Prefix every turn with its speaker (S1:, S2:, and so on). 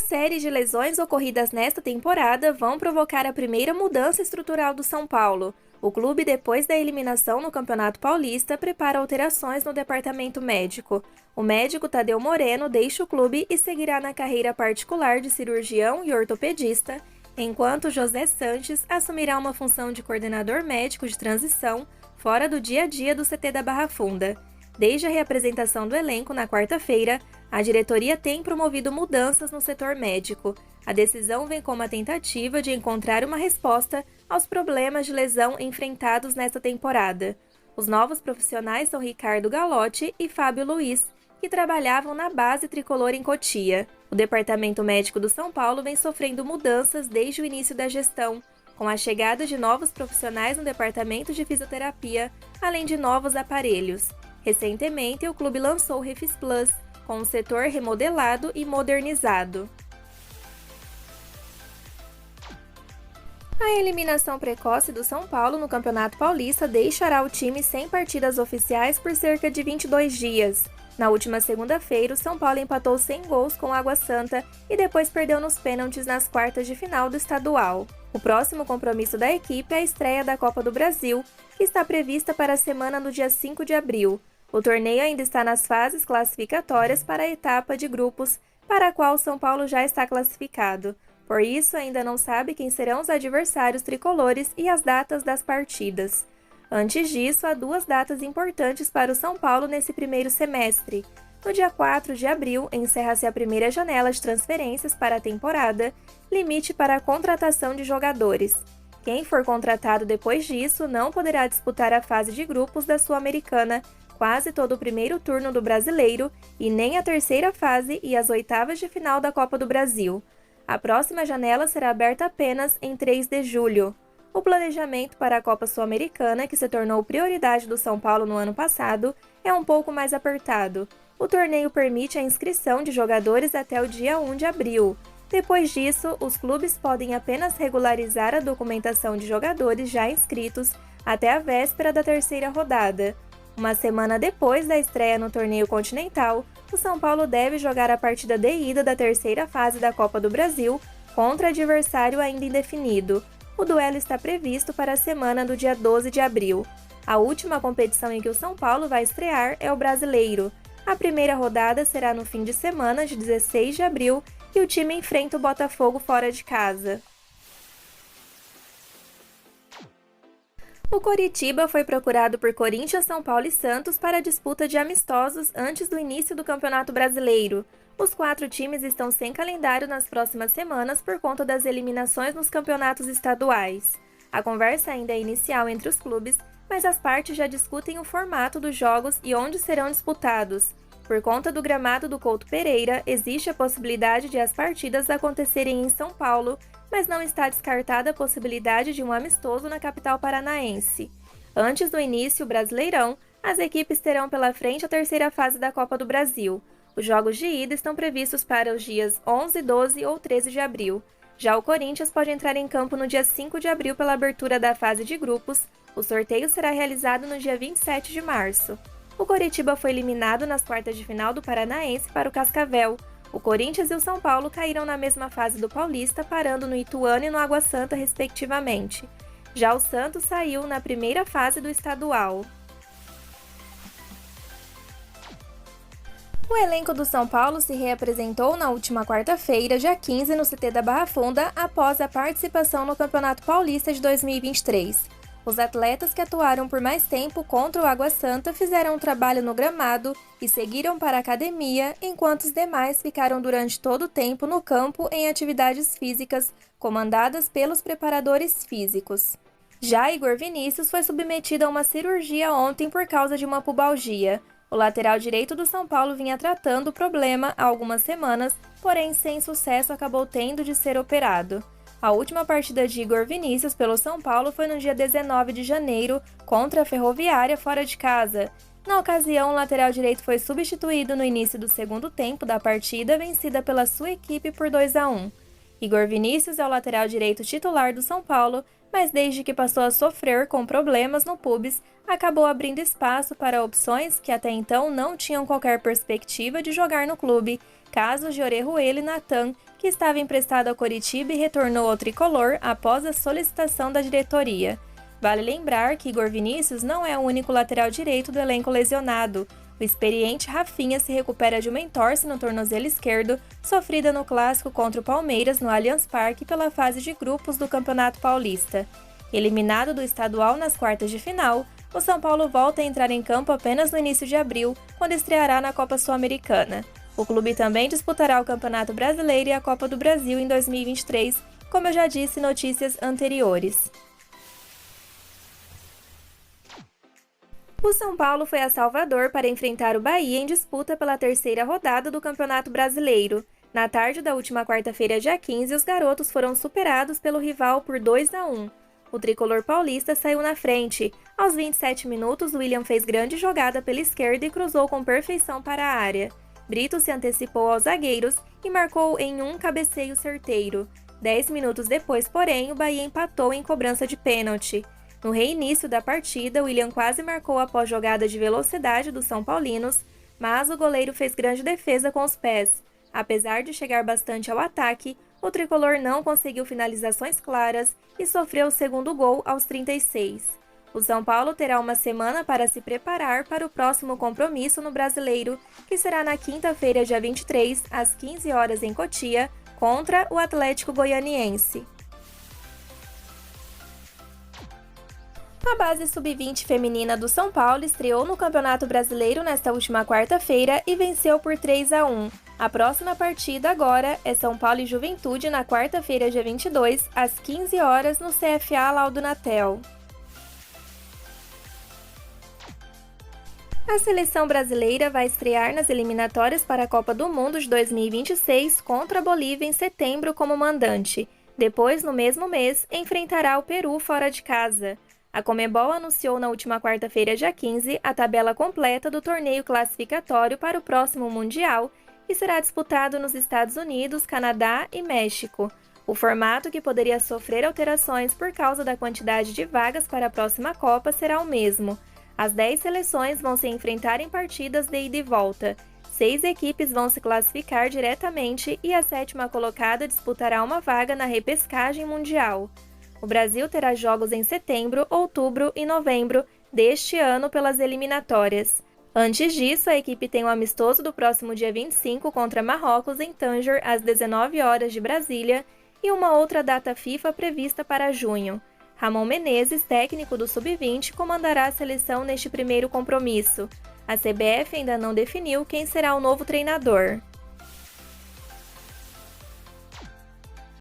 S1: série de lesões ocorridas nesta temporada vão provocar a primeira mudança estrutural do São Paulo. O clube, depois da eliminação no Campeonato Paulista, prepara alterações no departamento médico. O médico Tadeu Moreno deixa o clube e seguirá na carreira particular de cirurgião e ortopedista, enquanto José Sanches assumirá uma função de coordenador médico de transição fora do dia a dia do CT da Barra Funda. Desde a reapresentação do elenco na quarta-feira, a diretoria tem promovido mudanças no setor médico. A decisão vem como a tentativa de encontrar uma resposta aos problemas de lesão enfrentados nesta temporada. Os novos profissionais são Ricardo Galotti e Fábio Luiz, que trabalhavam na base tricolor em Cotia. O departamento médico do São Paulo vem sofrendo mudanças desde o início da gestão, com a chegada de novos profissionais no departamento de fisioterapia, além de novos aparelhos. Recentemente, o clube lançou o Refis Plus, com um setor remodelado e modernizado. A eliminação precoce do São Paulo no Campeonato Paulista deixará o time sem partidas oficiais por cerca de 22 dias. Na última segunda-feira, o São Paulo empatou sem gols com o Água Santa e depois perdeu nos pênaltis nas quartas de final do estadual. O próximo compromisso da equipe é a estreia da Copa do Brasil, que está prevista para a semana do dia 5 de abril. O torneio ainda está nas fases classificatórias para a etapa de grupos, para a qual o São Paulo já está classificado. Por isso, ainda não sabe quem serão os adversários tricolores e as datas das partidas. Antes disso, há duas datas importantes para o São Paulo nesse primeiro semestre. No dia 4 de abril, encerra-se a primeira janela de transferências para a temporada, limite para a contratação de jogadores. Quem for contratado depois disso não poderá disputar a fase de grupos da Sul-Americana, quase todo o primeiro turno do Brasileiro e nem a terceira fase e as oitavas de final da Copa do Brasil. A próxima janela será aberta apenas em 3 de julho. O planejamento para a Copa Sul-Americana, que se tornou prioridade do São Paulo no ano passado, é um pouco mais apertado. O torneio permite a inscrição de jogadores até o dia 1 de abril. Depois disso, os clubes podem apenas regularizar a documentação de jogadores já inscritos até a véspera da terceira rodada. Uma semana depois da estreia no torneio continental, o São Paulo deve jogar a partida de ida da terceira fase da Copa do Brasil contra adversário ainda indefinido. O duelo está previsto para a semana do dia 12 de abril. A última competição em que o São Paulo vai estrear é o Brasileiro. A primeira rodada será no fim de semana de 16 de abril e o time enfrenta o Botafogo fora de casa. O Coritiba foi procurado por Corinthians, São Paulo e Santos para a disputa de amistosos antes do início do Campeonato Brasileiro. Os 4 times estão sem calendário nas próximas semanas por conta das eliminações nos campeonatos estaduais. A conversa ainda é inicial entre os clubes, mas as partes já discutem o formato dos jogos e onde serão disputados. Por conta do gramado do Couto Pereira, existe a possibilidade de as partidas acontecerem em São Paulo, mas não está descartada a possibilidade de um amistoso na capital paranaense. Antes do início do Brasileirão, as equipes terão pela frente a terceira fase da Copa do Brasil. Os jogos de ida estão previstos para os dias 11, 12 ou 13 de abril. Já o Corinthians pode entrar em campo no dia 5 de abril pela abertura da fase de grupos. O sorteio será realizado no dia 27 de março. O Coritiba foi eliminado nas quartas de final do Paranaense para o Cascavel. O Corinthians e o São Paulo caíram na mesma fase do Paulista, parando no Ituano e no Água Santa, respectivamente. Já o Santos saiu na primeira fase do estadual. O elenco do São Paulo se reapresentou na última quarta-feira, dia 15, no CT da Barra Funda, após a participação no Campeonato Paulista de 2023. Os atletas que atuaram por mais tempo contra o Água Santa fizeram um trabalho no gramado e seguiram para a academia, enquanto os demais ficaram durante todo o tempo no campo em atividades físicas, comandadas pelos preparadores físicos. Já Igor Vinícius foi submetido a uma cirurgia ontem por causa de uma pubalgia. O lateral direito do São Paulo vinha tratando o problema há algumas semanas, porém sem sucesso acabou tendo de ser operado. A última partida de Igor Vinícius pelo São Paulo foi no dia 19 de janeiro, contra a Ferroviária fora de casa. Na ocasião, o lateral direito foi substituído no início do segundo tempo da partida, vencida pela sua equipe por 2-1. Igor Vinícius é o lateral direito titular do São Paulo, mas desde que passou a sofrer com problemas no pubis, acabou abrindo espaço para opções que até então não tinham qualquer perspectiva de jogar no clube, casos de Orejuela e Natan, que estava emprestado ao Coritiba e retornou ao tricolor após a solicitação da diretoria. Vale lembrar que Igor Vinícius não é o único lateral direito do elenco lesionado. O experiente Rafinha se recupera de uma entorse no tornozelo esquerdo, sofrida no clássico contra o Palmeiras no Allianz Parque pela fase de grupos do Campeonato Paulista. Eliminado do estadual nas quartas de final, o São Paulo volta a entrar em campo apenas no início de abril, quando estreará na Copa Sul-Americana. O clube também disputará o Campeonato Brasileiro e a Copa do Brasil em 2023, como eu já disse em notícias anteriores. O São Paulo foi a Salvador para enfrentar o Bahia em disputa pela terceira rodada do Campeonato Brasileiro. Na tarde da última quarta-feira, dia 15, os garotos foram superados pelo rival por 2-1. O tricolor paulista saiu na frente. Aos 27 minutos, William fez grande jogada pela esquerda e cruzou com perfeição para a área. Brito se antecipou aos zagueiros e marcou em um cabeceio certeiro. 10 minutos depois, porém, o Bahia empatou em cobrança de pênalti. No reinício da partida, William quase marcou após jogada de velocidade dos São Paulinos, mas o goleiro fez grande defesa com os pés. Apesar de chegar bastante ao ataque, o tricolor não conseguiu finalizações claras e sofreu o segundo gol aos 36. O São Paulo terá uma semana para se preparar para o próximo compromisso no Brasileiro, que será na quinta-feira, dia 23, às 15 horas em Cotia, contra o Atlético Goianiense. A base sub-20 feminina do São Paulo estreou no Campeonato Brasileiro nesta última quarta-feira e venceu por 3-1. A próxima partida agora é São Paulo e Juventude na quarta-feira, dia 22, às 15 horas no CFA Laudo Natel. A seleção brasileira vai estrear nas eliminatórias para a Copa do Mundo de 2026 contra a Bolívia em setembro como mandante. Depois, no mesmo mês, enfrentará o Peru fora de casa. A Conmebol anunciou na última quarta-feira, dia 15, a tabela completa do torneio classificatório para o próximo Mundial, que será disputado nos Estados Unidos, Canadá e México. O formato, que poderia sofrer alterações por causa da quantidade de vagas para a próxima Copa, será o mesmo. As 10 seleções vão se enfrentar em partidas de ida e volta. 6 equipes vão se classificar diretamente e a 7ª colocada disputará uma vaga na repescagem mundial. O Brasil terá jogos em setembro, outubro e novembro deste ano pelas eliminatórias. Antes disso, a equipe tem um amistoso do próximo dia 25 contra Marrocos em Tanger, às 19 horas de Brasília, e uma outra data FIFA prevista para junho. Ramon Menezes, técnico do Sub-20, comandará a seleção neste primeiro compromisso. A CBF ainda não definiu quem será o novo treinador.